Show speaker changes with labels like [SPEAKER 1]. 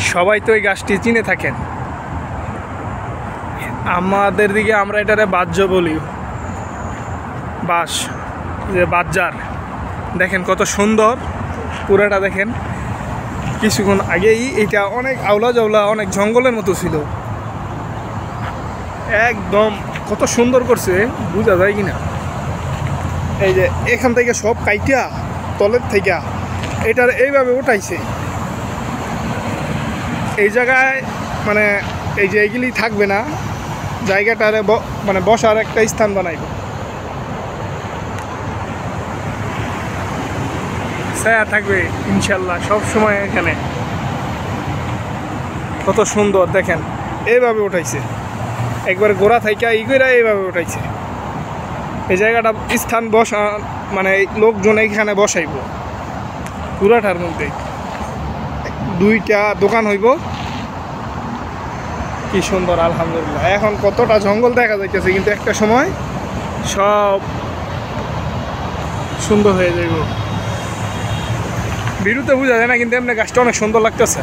[SPEAKER 1] সবাই তো এই গাছটি চিনে থাকেন। আমাদের দিকে আমরা এটারে বাহ্য বলি, বাঁশ, যে বাজার। দেখেন কত সুন্দর পুরাটা দেখেন। কিছুক্ষণ আগেই এটা অনেক আওলা জাওলা, অনেক জঙ্গলের মতো ছিল, একদম কত সুন্দর করছে বোঝা যায় কিনা। এই যে এখান থেকে সব কাইটা তলের থেকে এটার এইভাবে উঠাইছে এই জায়গায়, মানে এই যে এইগুলি থাকবে না, জায়গাটার মানে বসার একটা স্থান বানাইব। ছায়া থাকবে ইনশাল্লাহ সব সময় এখানে। কত সুন্দর দেখেন, এইভাবে উঠাইছে একবার গোড়া থেকে করে এইভাবে উঠাইছে। এই জায়গাটা স্থান বসা, মানে লোকজন এইখানে বসাইব। পুরাটার মধ্যে 2টা দোকান হইব। কি সুন্দর আলহামদুলিল্লাহ। এখন কতটা জঙ্গল দেখা যাইতেছে, কিন্তু একটা সময় সব সুন্দর হয়ে যাইব। ভিডিওতে বোঝা যায় না, কিন্তু এমনি গাছটা অনেক সুন্দর লাগতেছে।